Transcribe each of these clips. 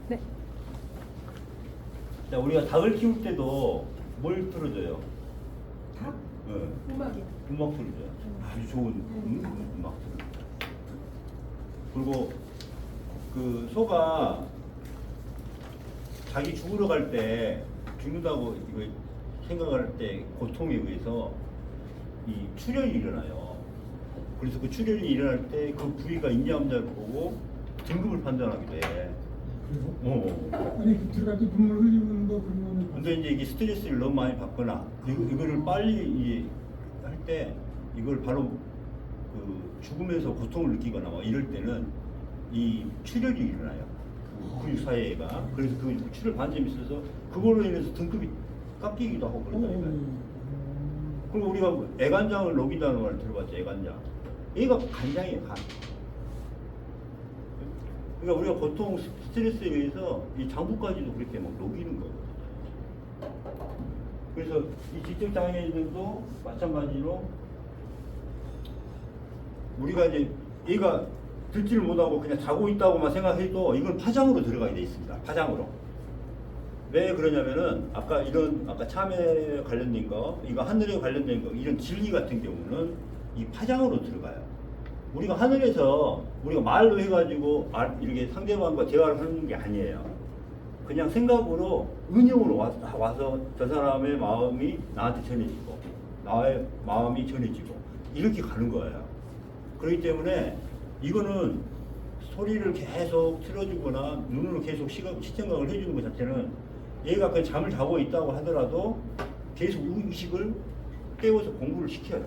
네. 자, 우리가 닭을 키울 때도 뭘 틀어줘요? 닭? 네. 음악이요. 음악 틀어줘요. 아주 좋은 음악. 그리고 그 소가 자기 죽으러 갈 때 죽는다고 이거 생각할 때 고통에 의해서 이 출혈이 일어나요. 그래서 그 출혈이 일어날 때 그 부위가 있냐 없냐를 보고 등급을 판단하게 돼. 그래요? 아니 들어가서 눈물 흘리는 거 그런 거는 근데 이제 이게 스트레스를 너무 많이 받거나 이거를 빨리 할 때 이걸 바로 그 죽으면서 고통을 느끼거나 뭐 이럴 때는 이 출혈이 일어나요. 그 근육 사이에가. 그래서 그 출혈 반점이 있어서 그걸로 인해서 등급이 깎이기도 하고 그런다니까요. 그리고 우리가 애간장을 녹인다는 말 들어봤죠. 애간장. 얘가 간장이에요. 간. 그러니까 우리가 보통 스트레스에 의해서 이 장부까지도 그렇게 막 녹이는 거거든요. 그래서 이 지적 장애인들도 마찬가지로 우리가 이제 얘가 듣지를 못하고 그냥 자고 있다고만 생각해도 이건 파장으로 들어가게 돼 있습니다. 파장으로. 왜 그러냐면은 아까 참외 관련된 거, 이거 하늘에 관련된 거, 이런 진리 같은 경우는 이 파장으로 들어가요. 우리가 하늘에서 우리가 말로 해가지고 이렇게 상대방과 대화를 하는 게 아니에요. 그냥 생각으로 은영으로 와서 저 사람의 마음이 나한테 전해지고 나의 마음이 전해지고 이렇게 가는 거예요. 그렇기 때문에 이거는 소리를 계속 틀어주거나 눈으로 계속 시청각을 해주는 것 자체는 얘가 그 잠을 자고 있다고 하더라도 계속 의식을 깨워서 공부를 시켜요.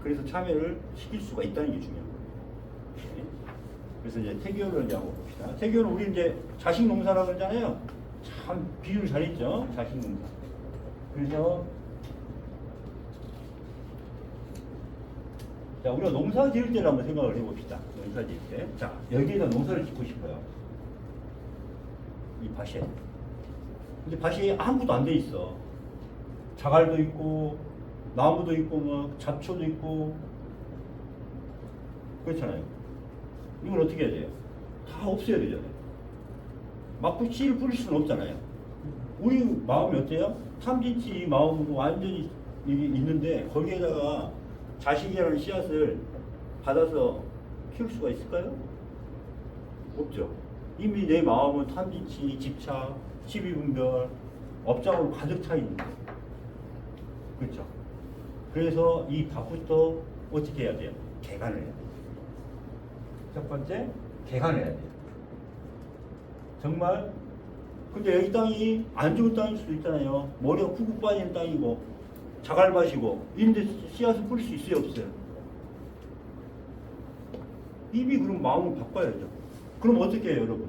그래서 참여를 시킬 수가 있다는 게 중요한 거예요. 네. 그래서 이제 태교를 이제 한번 봅시다. 태교는 우리 이제 자식 농사라고 그러잖아요. 참 비유를 잘했죠. 자식 농사. 그래서 자, 우리가 농사 지을 때를 한번 생각을 해봅시다. 농사 지을 때. 자, 여기에다 농사를 짓고 싶어요. 이 밭에. 근데 밭이 아무것도 안 돼 있어. 자갈도 있고, 나무도 있고, 막 잡초도 있고. 그렇잖아요. 이걸 어떻게 해야 돼요? 다 없애야 되잖아요. 막 씨를 뿌릴 수는 없잖아요. 우리 마음이 어때요? 탐진치 마음으로 완전히 있는데, 거기에다가 자식이라는 씨앗을 받아서 키울 수가 있을까요? 없죠. 이미 내 마음은 탐진치, 집착, 시비분별, 업장으로 가득 차 있는 거예요. 그렇죠. 그래서 이 밭부터 어떻게 해야 돼요? 개간을 해야 돼요. 첫 번째, 개간을 해야 돼요. 정말. 근데 여기 땅이 안 좋은 땅일 수도 있잖아요. 머리가 푹푹 빠지는 땅이고 자갈밭이고 이런데 씨앗을 뿌릴 수 있어요, 없어요? 이미 그럼 마음을 바꿔야죠. 그럼 어떻게 해요, 여러분?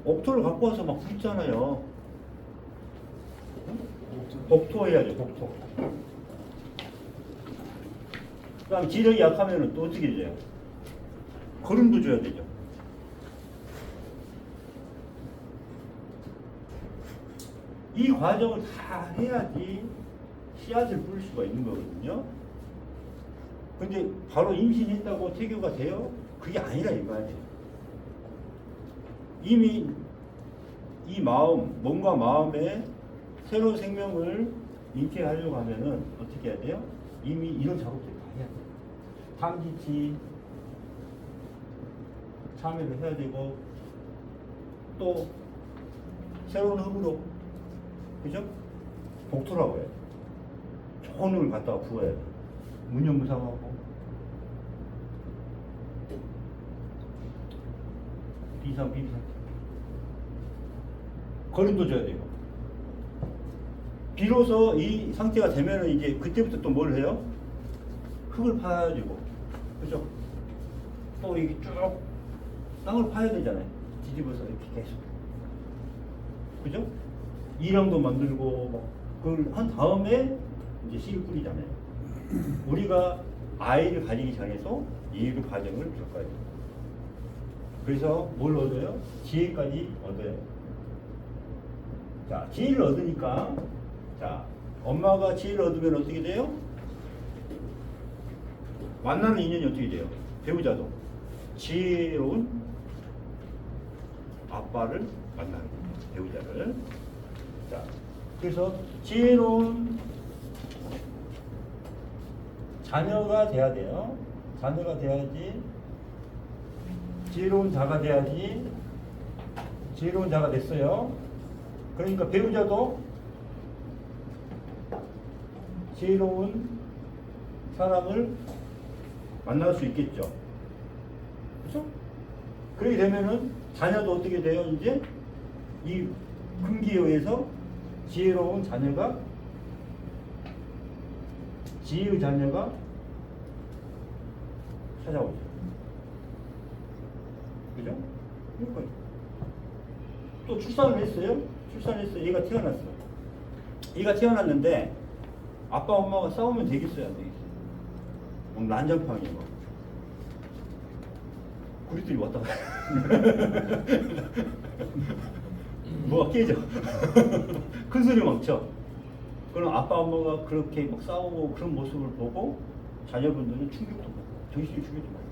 옥토를 갖고 와서 막 붓잖아요. 복토 해야죠, 복토. 그 다음 지력이 약하면 또 어떻게 돼요? 거름도 줘야 되죠. 이 과정을 다 해야지 씨앗을 뿌릴 수가 있는 거거든요. 근데 바로 임신했다고 태교가 돼요? 그게 아니라 이 말이에요. 이미 이 마음, 몸과 마음에 새로운 생명을 잉태하려고 하면은 어떻게 해야 돼요? 이미 이런 작업들을 다 해야 돼요. 탐지치, 참여를 해야 되고, 또 새로운 흙으로, 그죠? 복토라고 해요. 좋은 흙을 갖다가 부어야 돼요. 무념무상하고 비상 거름도 줘야 되고. 비로소 이 상태가 되면은 이제 그때부터 또 뭘 해요? 흙을 파야지고, 그죠? 또 이게 쭉 땅을 파야 되잖아요. 뒤집어서 이렇게 계속, 그죠? 이랑도 만들고 막 그걸 한 다음에 이제 씨를 뿌리잖아요. 우리가 아이를 가지기 전에도 이 과정을 겪어야 돼요. 그래서 뭘 얻어요? 지혜까지 얻어요. 자, 지혜를 얻으니까, 자, 엄마가 지혜를 얻으면 어떻게 돼요? 만나는 인연이 어떻게 돼요? 배우자도 지혜로운 아빠를 만나는 거예요. 배우자를. 자, 그래서 지혜로운 자녀가 돼야 돼요. 자녀가 돼야지. 지혜로운 자가 돼야지. 지혜로운 자가 됐어요. 그러니까 배우자도 지혜로운 사람을 만날 수 있겠죠. 그렇죠? 그렇게 되면은 자녀도 어떻게 돼요? 이제 이 금기에 의해서 지혜로운 자녀가, 지혜의 자녀가 찾아오죠. 그죠? 그러니까 또 출산을 했어요. 출산했어요. 얘가 태어났어. 얘가 태어났는데 아빠 엄마가 싸우면 되겠어요, 안 되겠어요? 오늘 난장판이에요. 구리들이 왔다 가요. 뭐가 깨져. 큰 소리 막 쳐. 그럼 아빠 엄마가 그렇게 막 싸우고 그런 모습을 보고 자녀분들은 충격도 받고 정신이 충격도 받고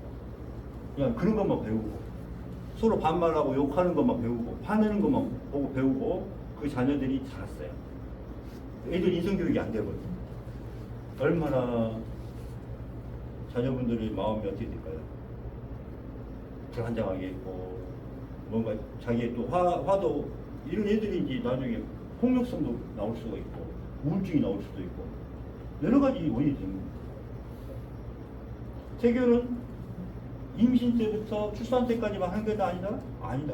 그냥 그런 것만 배우고 서로 반말하고 욕하는 것만 배우고 화내는 것만 보고 배우고 그 자녀들이 자랐어요. 애들 인성교육이 안 되거든요. 얼마나 자녀분들의 마음이 어떻게 될까요? 불안정하게 있고 뭔가 자기의 또 화도 이런 애들이 이제 나중에 폭력성도 나올 수가 있고 우울증이 나올 수도 있고 여러 가지 원인이 됩니다. 태교는 임신 때부터 출산 때까지만 하는 게 아니다? 아니다.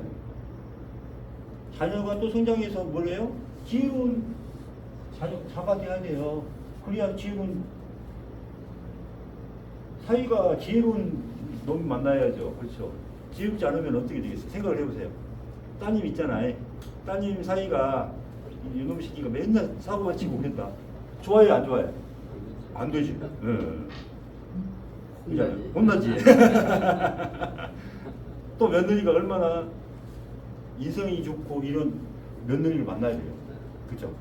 자녀가 또 성장해서 뭐래요? 지혜로운 자가 돼야 돼요. 그래야 지혜로운 사이가 지혜로운 놈 만나야죠. 그렇죠? 지혜롭지 않으면 어떻게 되겠어요? 생각을 해보세요. 따님 있잖아요. 따님 사이가 이놈 새끼가 맨날 사고만 치고 그랬다. 좋아요, 안 좋아요? 안 되지. 혼나지. 또 며느리가 얼마나 인성이 좋고 이런 며느리를 만나야 돼요. 그죠?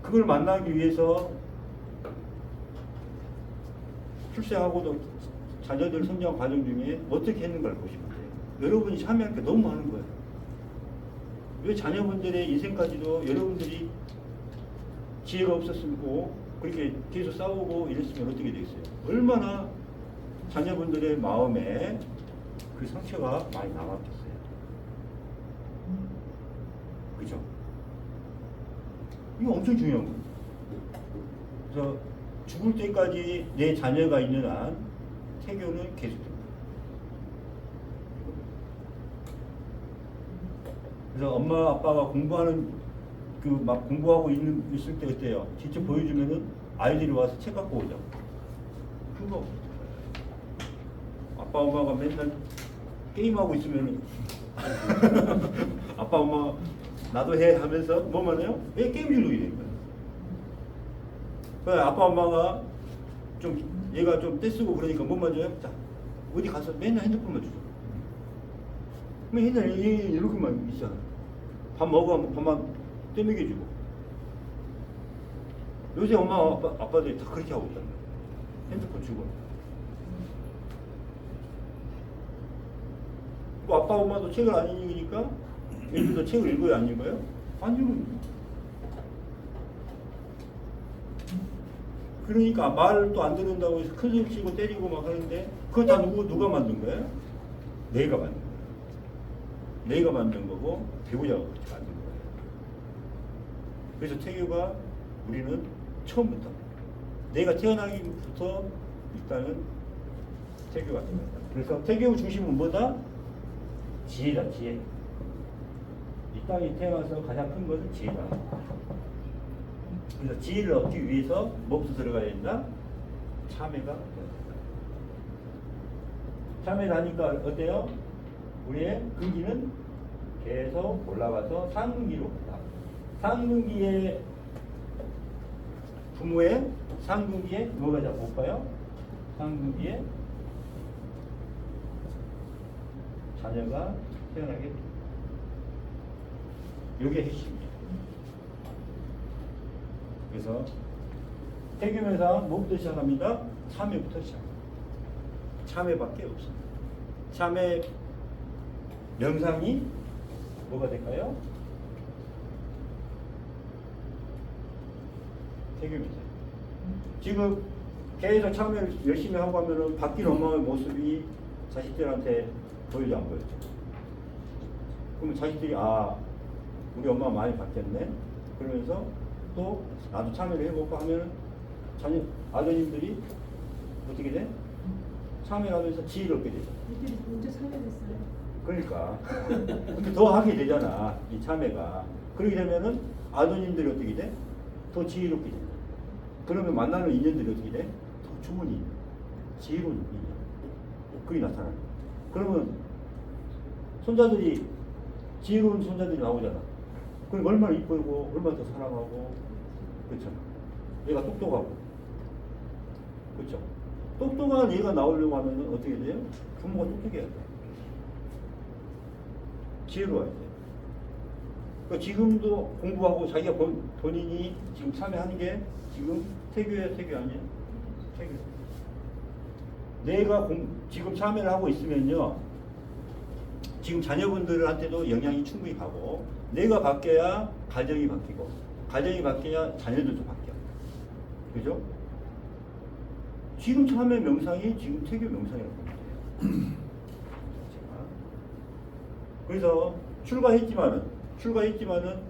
그걸 만나기 위해서 출생하고도 자녀들 성장 과정 중에 어떻게 했는가를 보시면 돼요. 여러분이 참여할 게 너무 많은 거예요. 왜 자녀분들의 인생까지도 여러분들이 지혜가 없었고 그렇게 계속 싸우고 이랬으면 어떻게 되겠어요? 얼마나 자녀분들의 마음에 그 상처가 많이 남았겠어요. 그죠? 이거 엄청 중요한 거예요. 그래서 죽을 때까지 내 자녀가 있는 한 태교는 계속됩니다. 그래서 엄마 아빠가 공부하는 그 막 공부하고 있을 때 어때요? 직접 보여주면은 아이들이 와서 책 갖고 오죠. 그거 아빠 엄마가 맨날 게임하고 있으면은 아빠 엄마 나도 해 하면서 뭐만 해요? 왜 게임 중독이 되는 거예요? 그래 아빠 엄마가 좀 얘가 좀 떼쓰고 그러니까 뭐만 줘요? 자 어디 가서 맨날 핸드폰만 주죠. 맨날 이렇게만 있잖아. 밥 먹어 하면 밥만 떼먹여주고. 요새 엄마 아빠들이 다 그렇게 하고 있단 말이야. 핸드폰 주고. 또 아빠 엄마도 책을 안 읽으니까 애들도 책을 읽어요 안 읽어요? 안 읽어요. 그러니까 말을 또 안 듣는다고 해서 큰 소리 치고 때리고 막 하는데 그거 다 누가 만든 거예요? 내가 만든 거예요. 내가 만든 거고 배우자가 그렇게 만든 거예요. 그래서 태교가 우리는 처음부터 내가 태어나기부터 일단은 태교가 됩니다. 그래서 태교 중심은 뭐다? 지혜다, 지혜. 이 땅에 태어나서 가장 큰 것은 지혜다. 그래서 지혜를 얻기 위해서 뭐부터 들어가야 된다? 참회가 들어가야 된다. 참회를 하니까 어때요? 우리의 근기는 계속 올라가서 상근기로 간다. 상근기에 부모의 상근기에 뭐가 잡고 볼까요? 상근기에 자녀가 태어나게 됩니다. 이게 핵심이에요. 그래서 태교명상 뭐부터 시작합니다? 참회부터 시작합니다. 참회밖에 없습니다. 참회 명상이 뭐가 될까요? 태교입니다. 지금 계속 참여를 열심히 하고 하면은 바뀐 엄마의 모습이 자식들한테 보여줘 안 보여줘? 그러면 자식들이 아 우리 엄마 많이 바뀌었네 그러면서 또 나도 참여를 해볼까 하면은 자녀 아드님들이 어떻게 돼? 참여하면서 지혜롭게 되죠. 애들이 먼저 참여했어요. 그러니까 근데 더 하게 되잖아 이 참여가. 그렇게 되면은 아드님들이 어떻게 돼? 더 지혜롭게 돼. 그러면 만나는 인연들이 어떻게 돼? 더 좋은 인연, 지혜로운 인연. 그게 나타나는 거야. 그러면 손자들이 지혜로운 손자들이 나오잖아. 그럼 얼마나 이쁘고 얼마나 더 사랑하고 그렇잖아. 얘가 똑똑하고 그렇죠. 똑똑한 얘가 나오려고 하면 어떻게 돼요? 부모가 똑똑해야 돼. 지혜로워야 돼. 그러니까 지금도 공부하고 자기가 본인이 지금 참여하는 게 지금 태교예요, 태교 아니에요? 태교. 내가 지금 참여를 하고 있으면요, 지금 자녀분들한테도 영향이 충분히 가고, 내가 바뀌어야 가정이 바뀌고, 가정이 바뀌어야 자녀들도 바뀌어. 그죠? 지금 참여 명상이 지금 태교 명상이라고 보면 돼요. 그래서 출가했지만은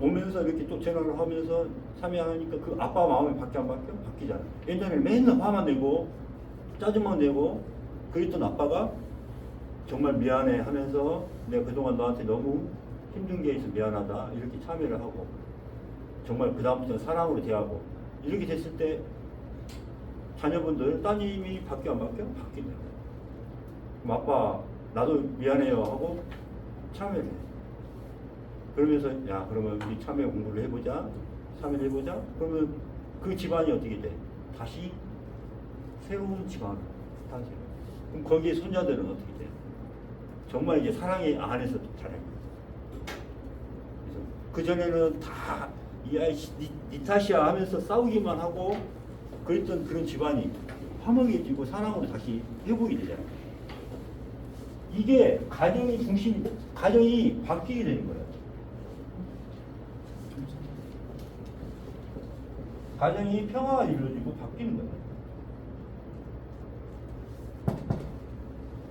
오면서 이렇게 또 전화를 하면서 참여하니까 그 아빠 마음이 바뀌어 안 바뀌어? 바뀌잖아. 옛날에 맨날 화만 내고 짜증만 내고 그랬던 아빠가 정말 미안해 하면서 내가 그동안 너한테 너무 힘든 게 있어 미안하다 이렇게 참여를 하고 정말 그 다음부터 사랑으로 대하고 이렇게 됐을 때 자녀분들 따님이 바뀌어 안 바뀌어? 바뀐다. 그럼 아빠 나도 미안해요 하고 참여를 해. 그러면서 야 그러면 우리 참여 공부를 해보자, 참여를 해보자. 그러면 그 집안이 어떻게 돼? 다시 새로운 집안 탄생. 그럼 거기에 손자들은 어떻게 돼? 정말 이제 사랑의 안에서 자라는 거예요. 그래서 그 전에는 다 이아이씨 니 탓이야 하면서 싸우기만 하고 그랬던 그런 집안이 화목해지고 사랑으로 다시 회복이 되잖아요. 이게 가정이 가정이 바뀌게 되는 거예요. 가정이 평화가 이루어지고 바뀌는 거예요.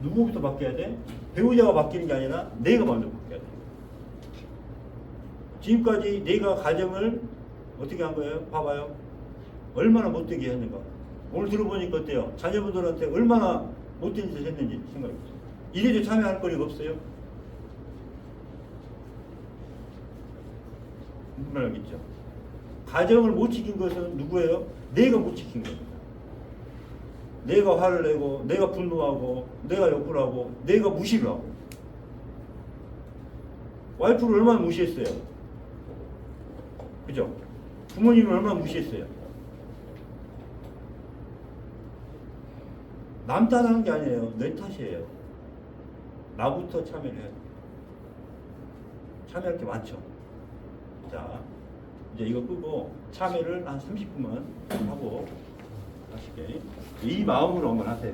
누구부터 바뀌어야 돼? 배우자가 바뀌는 게 아니라 내가 먼저 바뀌어야 돼. 지금까지 내가 가정을 어떻게 한 거예요? 봐봐요. 얼마나 못되게 했는가. 오늘 들어보니까 어때요? 자녀분들한테 얼마나 못된 짓을 했는지 생각해보세요. 이래도 참여할 거리가 없어요? 무슨 말 알겠죠? 가정을 못 지킨 것은 누구예요? 내가 못 지킨 겁니다. 내가 화를 내고, 내가 분노하고, 내가 욕을 하고, 내가 무시를 하고. 와이프를 얼마나 무시했어요? 그죠? 부모님을 얼마나 무시했어요? 남 탓하는 게 아니에요. 내 탓이에요. 나부터 참여를 해야 돼요. 참여할 게 많죠. 자, 이제 이거 끄고 참여를 한 30분만 하고 하시게. 이 마음으로 한번 하세요.